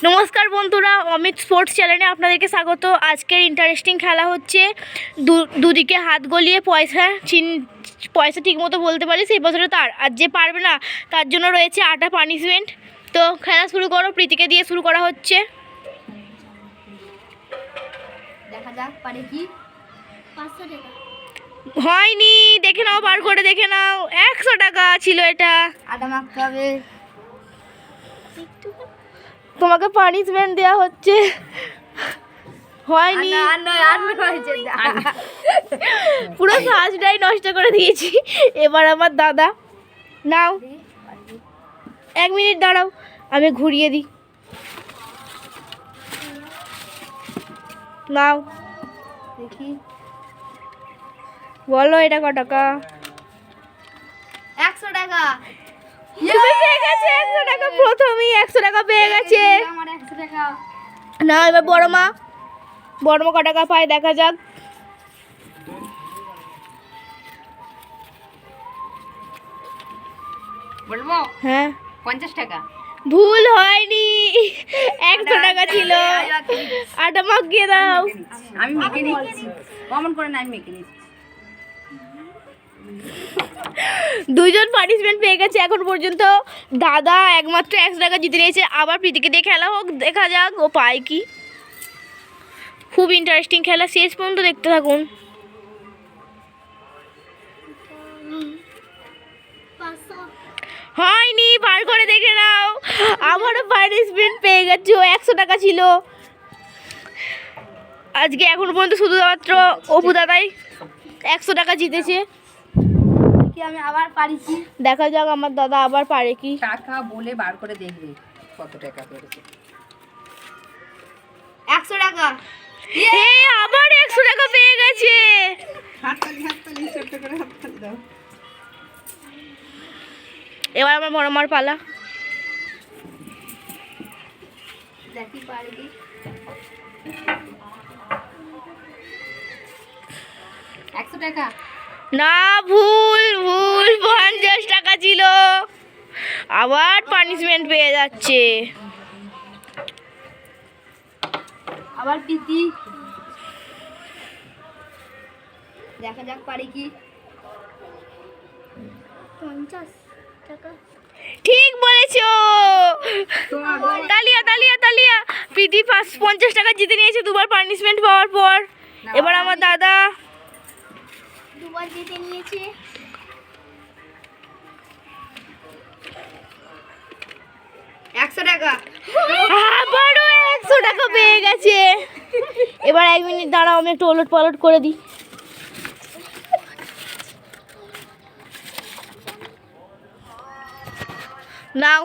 নমস্কার বন্ধুরা, অমিত স্পোর্টস চ্যানেলে আপনাদেরকে স্বাগত। আজকের ইন্টারেস্টিং খেলা হচ্ছে দুদিকে হাত গলিয়ে পয়সা ঠিকমতো বলতে পারলে সেই বছরে তার, আর যে পারবে না তার জন্য রয়েছে আটা পানিশমেন্ট। তো খেলা শুরু করো, প্রীতিকে দিয়ে শুরু করা হচ্ছে। দেখা যাক পারে কি। 500 টাকা হয়নি, দেখে নাও, বার করে দেখে নাও। 100 টাকা ছিল এটা। আটা মাখতে হবে। তোমাকে পানিশমেন্ট দেওয়া হচ্ছে। হয়নি, পুরো সাজটাই নষ্ট করে দিয়েছি। এবার আমার দাদা, নাও 1 মিনিট দাঁড়াও, আমি ঘুরিয়ে দিই। নাও দেখি, বলো এটা ক টাকা? 100 টাকা। তুমি পেয়ে গেছে 100 টাকা, প্রথমেই 100 টাকা পেয়ে গেছে। আমার 100 টাকা। না, এবার বড় মা ক টাকা পায় দেখা যাক। বলবো? হ্যাঁ, 50 টাকা। ভুল হয়নি, 100 টাকা ছিল। আটা মাখিয়ে দাও। আমি মেখে নিচ্ছি, কমন করে না, আমি মেখে নিচ্ছি। দুইজন পানিশমেন্ট পেয়ে গেছে এখন পর্যন্ত। দাদা একমাত্র 100 টাকা জিতে নিয়েছে। আবার প্রীতিকে দিয়ে খেলা হোক, দেখা যাক ও পায় কি। খুব ইন্টারেস্টিং খেলা, শেষ পর্যন্ত দেখতে থাকুন। হয়নি, বার করে দেখে নাও। আমারও পানিশমেন্ট পেয়ে গেছে, ও 100 টাকা ছিল। আজকে এখন পর্যন্ত শুধুমাত্র অপু দাদাই 100 টাকা জিতেছে। কি আমি আবার পারিছি? দেখা যাক আমার দাদা আবার পারে কি। টাকা বলে বার করে দেখবে কত টাকা পেয়েছে। 100 টাকা। আবার 100 টাকা পেয়ে গেছে। এবার আমার বড় মার পালা। দেখি পারে কি। 100 টাকা। না, ভুল 50 টাকা ছিল। আবার পানিশমেন্ট পেয়ে যাচ্ছে। আবার পিতি, দেখা যাক পারে কি। 50 টাকা। ঠিক বলেছো, তালিয়া তালিয়া তালিয়া। প্রীতি 50 টাকা জিতে নিয়েছে দুবার পানিশমেন্ট পাওয়ার পর। এবার আমার দাদা দুবার জিতে নিয়েছে। 100 টাকা। আবারও 100 টাকা পেয়ে গেছে। এবার 1 মিনিট দাঁড়াও, আমি একটু ওলট পালট করে দিই। নাও,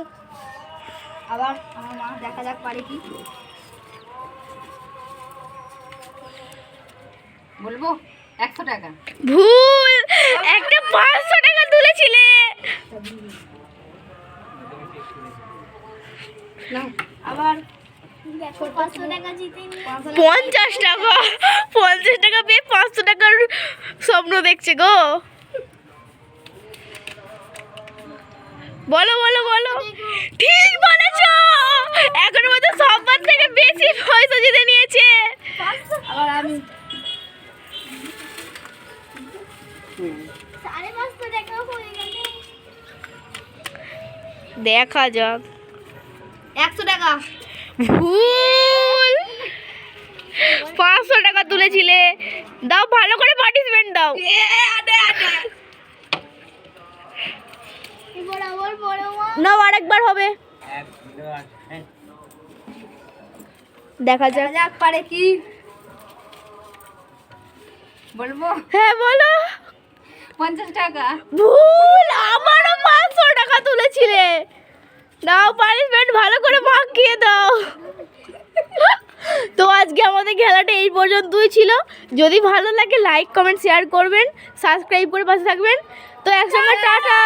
আবার আমার মা, দেখা যাক পারে কি। বলবো? 100 টাকা। ভুল, একটা 500 টাকা তুলেছিলে। আবার 500 টাকা জিতে 50 টাকা, 50 টাকা পেয়ে 500 টাকার স্বপ্ন দেখছে গো। বলো বলো বলো, ঠিক বলেছো। এখন মতো সবার থেকে বেশি পয়সা জিতে নিয়েছে। আবার আমি 550 টাকা হয়ে গেল। দেখা যাক। 100 টাকা। ভুল, 500 টাকা তুলেছিলে। দাও, ভালো করে পার্টিসিপেন্ট দাও। এবার আবার বড় মা। নাও, আরেকবার হবে। দেখা যাক। দেখা যাক পারে কি। বলবো? হ্যাঁ বলো। 50 টাকা। ভুল, আমারও 500 টাকা তুলেছিলে। দাও পানিশমেন্ট, ভালো করে মাখিয়ে দাও। তো আজকে আমাদের খেলাটা এই পর্যন্তই ছিল। যদি ভালো লাগে লাইক কমেন্ট শেয়ার করবেন, সাবস্ক্রাইব করে পাশে থাকবেন। তো একসঙ্গে টাটা।